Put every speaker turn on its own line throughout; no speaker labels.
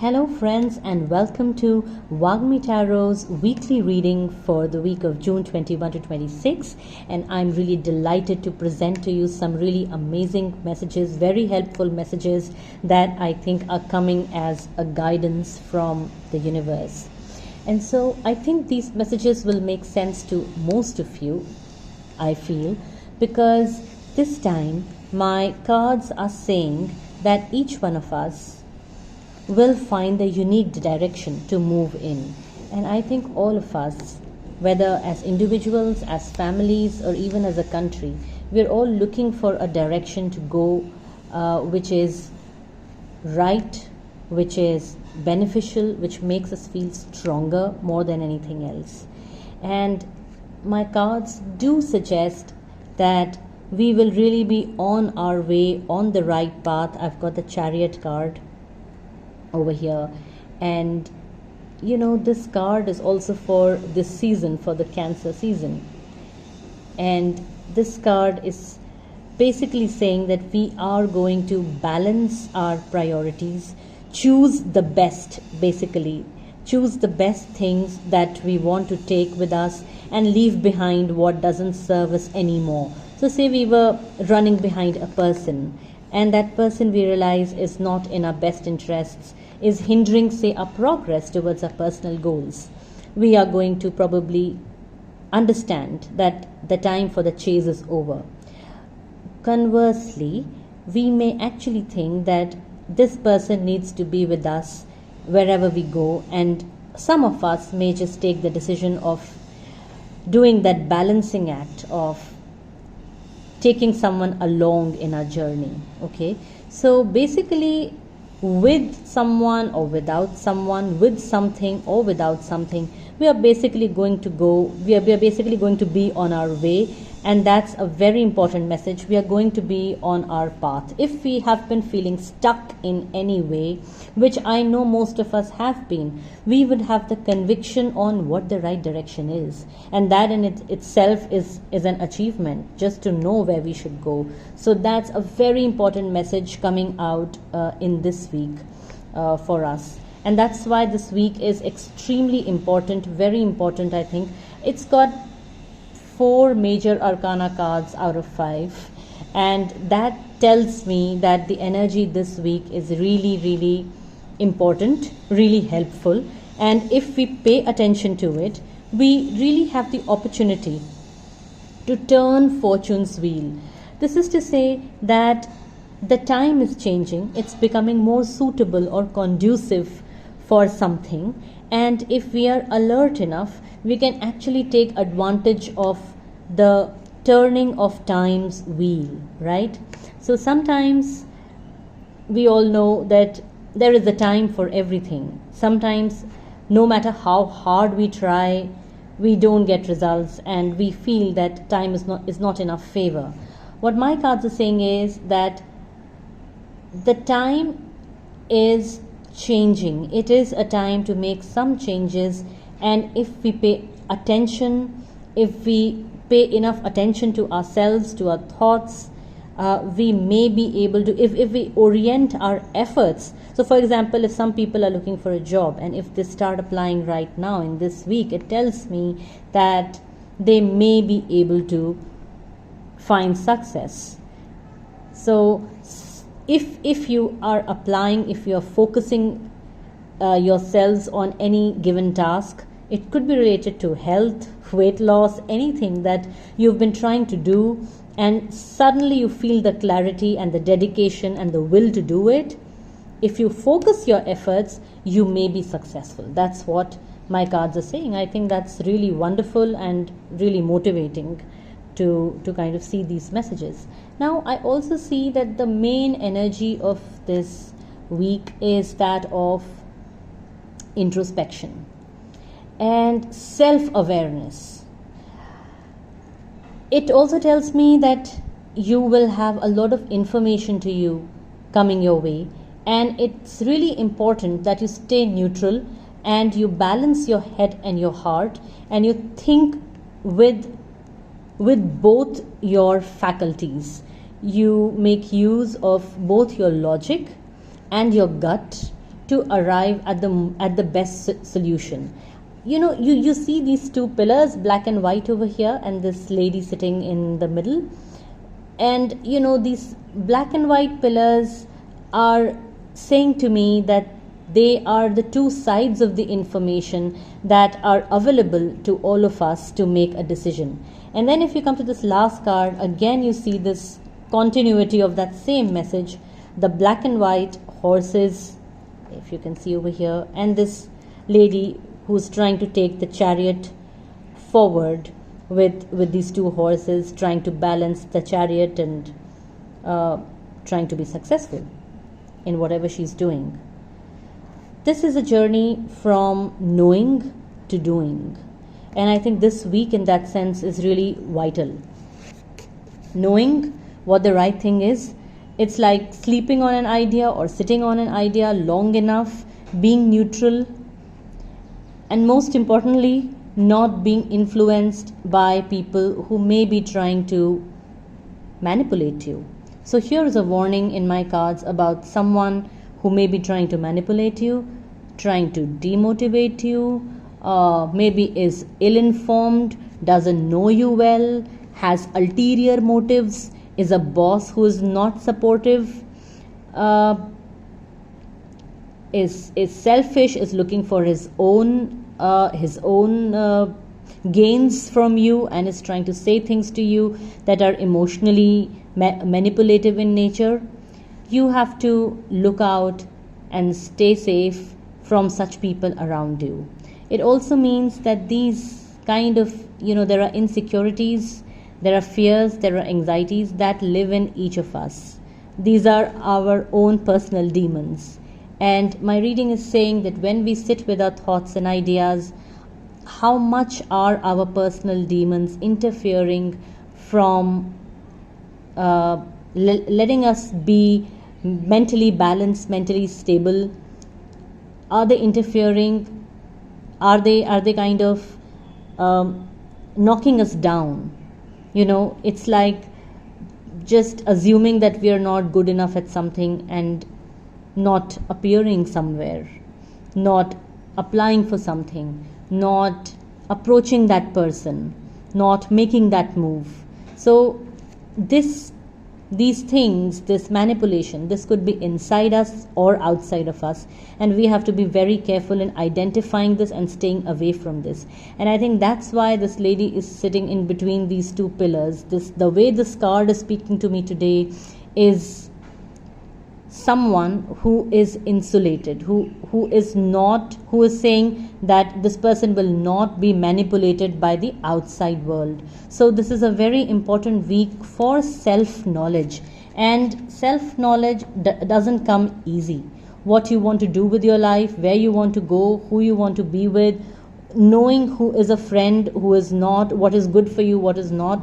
Hello, friends, and welcome to Wagmi Tarot's weekly reading for the week of June 21 to 26. And I'm really delighted to present to you some really amazing messages, very helpful messages that I think are coming as a guidance from the universe. And so I think these messages will make sense to most of you, I feel, because this time my cards are saying that each one of us will find a unique direction to move in. And I think all of us, whether as individuals, as families, or even as a country, we're all looking for a direction to go which is right, which is beneficial, which makes us feel stronger more than anything else. And my cards do suggest that we will really be on our way, on the right path. I've got the Chariot card over here, and this card is also for this season, for the Cancer season. And this card is basically saying that we are going to balance our priorities, choose the best, basically choose the best things that we want to take with us and leave behind what doesn't serve us anymore. So say we were running behind a person, and that person we realize is not in our best interests, is hindering, say, our progress towards our personal goals. We are going to probably understand that the time for the chase is over. Conversely, we may actually think that this person needs to be with us wherever we go, and some of us may just take the decision of doing that balancing act of taking someone along in our journey. Okay, so basically, with someone or without someone, with something or without something, we are basically going to be on our way. And that's a very important message. We are going to be on our path. If we have been feeling stuck in any way, which I know most of us have been, we would have the conviction on what the right direction is. And that in itself is an achievement, just to know where we should go. So that's a very important message coming out in this week for us. And that's why this week is extremely important, very important, I think. It's got 4 major arcana cards out of 5, and that tells me that the energy this week is really, really important, really helpful. And if we pay attention to it, we really have the opportunity to turn fortune's wheel. This is to say that the time is changing, it's becoming more suitable or conducive for something, and if we are alert enough, we can actually take advantage of the turning of time's wheel, right? So sometimes we all know that there is a time for everything. Sometimes, no matter how hard we try, we don't get results, and we feel that time is not in our favor. What my cards are saying is that the time is changing. It is a time to make some changes, and if we pay attention, if we pay enough attention to ourselves, to our thoughts, we may be able to, if we orient our efforts. So for example, if some people are looking for a job, and if they start applying right now in this week, it tells me that they may be able to find success. So if you are applying, if you are focusing yourselves on any given task, it could be related to health, weight loss, anything that you've been trying to do, and suddenly you feel the clarity and the dedication and the will to do it. If you focus your efforts, you may be successful. That's what my cards are saying. I think that's really wonderful and really motivating to kind of see these messages. Now, I also see that the main energy of this week is that of introspection and self-awareness. It also tells me that you will have a lot of information to you coming your way, and it's really important that you stay neutral and you balance your head and your heart, and you think with both your faculties. You make use of both your logic and your gut to arrive at the best solution. You see these two pillars, black and white over here, and this lady sitting in the middle. And these black and white pillars are saying to me that they are the two sides of the information that are available to all of us to make a decision. And then if you come to this last card, again you see this continuity of that same message. The black and white horses, if you can see over here, and this lady who's trying to take the chariot forward with these two horses, trying to balance the chariot and trying to be successful in whatever she's doing. This is a journey from knowing to doing. And I think this week in that sense is really vital. Knowing what the right thing is, it's like sleeping on an idea or sitting on an idea long enough, being neutral, and most importantly, not being influenced by people who may be trying to manipulate you. So here is a warning in my cards about someone who may be trying to manipulate you, trying to demotivate you, maybe is ill-informed, doesn't know you well, has ulterior motives, is a boss who is not supportive, is selfish, is looking for his own gains from you, and is trying to say things to you that are emotionally manipulative in nature. You have to look out and stay safe from such people around you. It also means that these kind of, there are insecurities, there are fears, there are anxieties that live in each of us. These are our own personal demons. And my reading is saying that when we sit with our thoughts and ideas, how much are our personal demons interfering from letting us be mentally balanced, mentally stable? Are they interfering? Are they kind of knocking us down? It's like just assuming that we are not good enough at something and not appearing somewhere, not applying for something, not approaching that person, not making that move. So these things, this manipulation, this could be inside us or outside of us, and we have to be very careful in identifying this and staying away from this. And I think that's why this lady is sitting in between these two pillars. The way this card is speaking to me today is someone who is insulated, who is saying that this person will not be manipulated by the outside world. So this is a very important week for self-knowledge, and self-knowledge doesn't come easy. What you want to do with your life, where you want to go, who you want to be with, knowing who is a friend, who is not, what is good for you, what is not.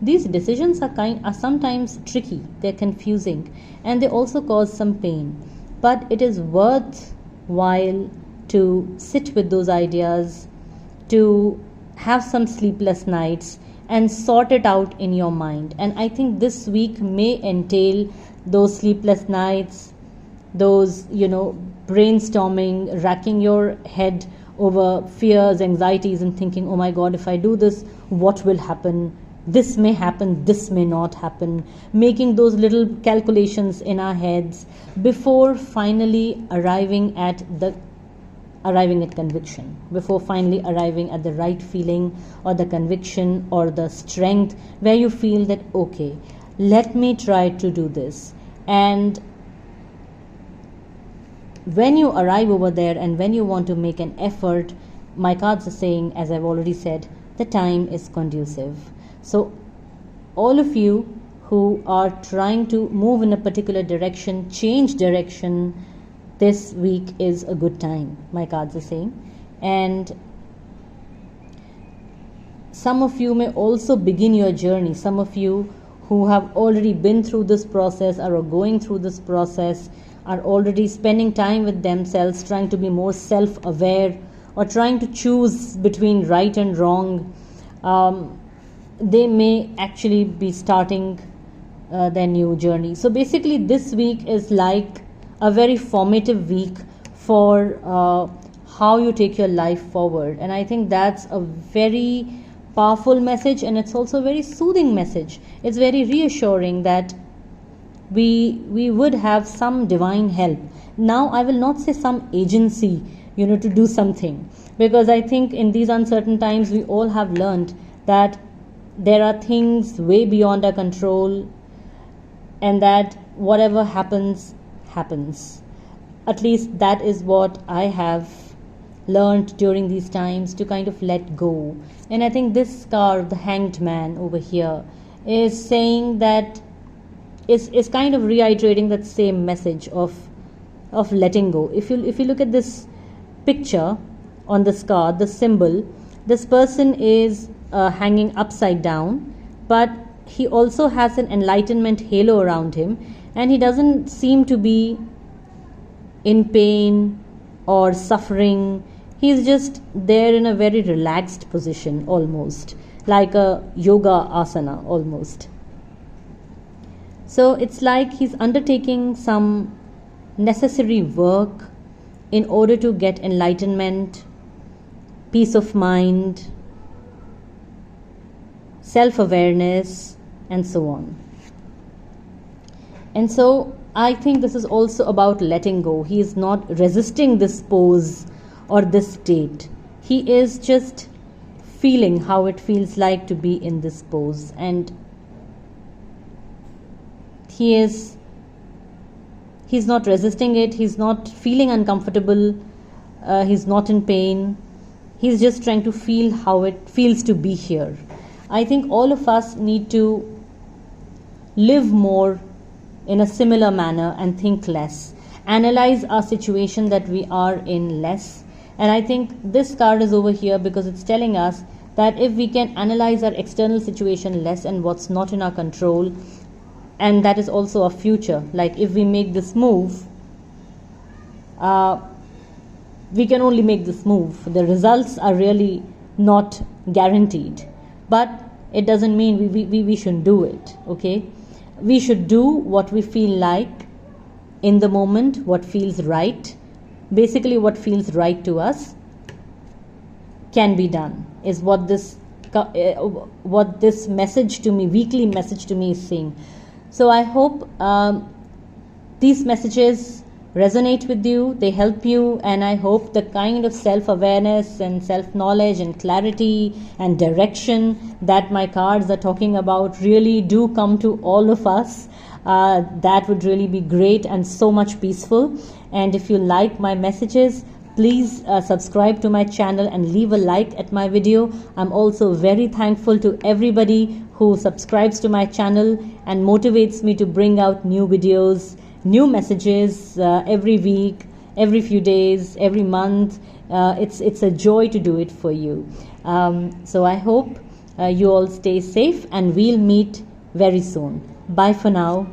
These decisions are sometimes tricky, they're confusing, and they also cause some pain. But it is worthwhile to sit with those ideas, to have some sleepless nights and sort it out in your mind. And I think this week may entail those sleepless nights, those, brainstorming, racking your head over fears, anxieties, and thinking, oh my God, if I do this, what will happen? This may happen, this may not happen, making those little calculations in our heads before finally arriving at conviction, before finally arriving at the right feeling or the conviction or the strength where you feel that, okay, let me try to do this. And when you arrive over there and when you want to make an effort, my cards are saying, as I've already said, the time is conducive. So all of you who are trying to move in a particular direction, change direction, this week is a good time, my cards are saying. And some of you may also begin your journey. Some of you who have already been through this process or are going through this process are already spending time with themselves, trying to be more self-aware or trying to choose between right and wrong. They may actually be starting their new journey. So basically this week is like a very formative week for how you take your life forward. And I think that's a very powerful message, and it's also a very soothing message. It's very reassuring that we would have some divine help. Now I will not say some agency, to do something, because I think in these uncertain times we all have learned that there are things way beyond our control, and that whatever happens, at least that is what I have learned during these times, to kind of let go. And I think this card, the Hanged Man over here, is saying that, is kind of reiterating that same message of letting go. If you look at this picture on this card, the symbol, this person is hanging upside down, but he also has an enlightenment halo around him, and he doesn't seem to be in pain or suffering. He's just there in a very relaxed position, almost like a yoga asana almost. So it's like he's undertaking some necessary work in order to get enlightenment, peace of mind, self-awareness, and so on. And so I think this is also about letting go. He is not resisting this pose or this state. He is just feeling how it feels like to be in this pose, and he's not resisting it. He's not feeling uncomfortable. He's not in pain. He's just trying to feel how it feels to be here. I think all of us need to live more in a similar manner and think less. Analyze our situation that we are in less. And I think this card is over here because it's telling us that if we can analyze our external situation less and what's not in our control, and that is also our future, like if we make this move, we can only make this move. The results are really not guaranteed, but it doesn't mean we shouldn't do it. Okay, we should do what we feel like in the moment, what feels right. Basically what feels right to us can be done, is what this message to me, weekly message to me, is saying. So I hope these messages resonate with you, they help you, and I hope the kind of self-awareness and self-knowledge and clarity and direction that my cards are talking about really do come to all of us. That would really be great and so much peaceful. And if you like my messages, please subscribe to my channel and leave a like at my video. I'm also very thankful to everybody who subscribes to my channel and motivates me to bring out new videos, new messages every week, every few days, every month. It's a joy to do it for you. So I hope you all stay safe, and we'll meet very soon. Bye for now.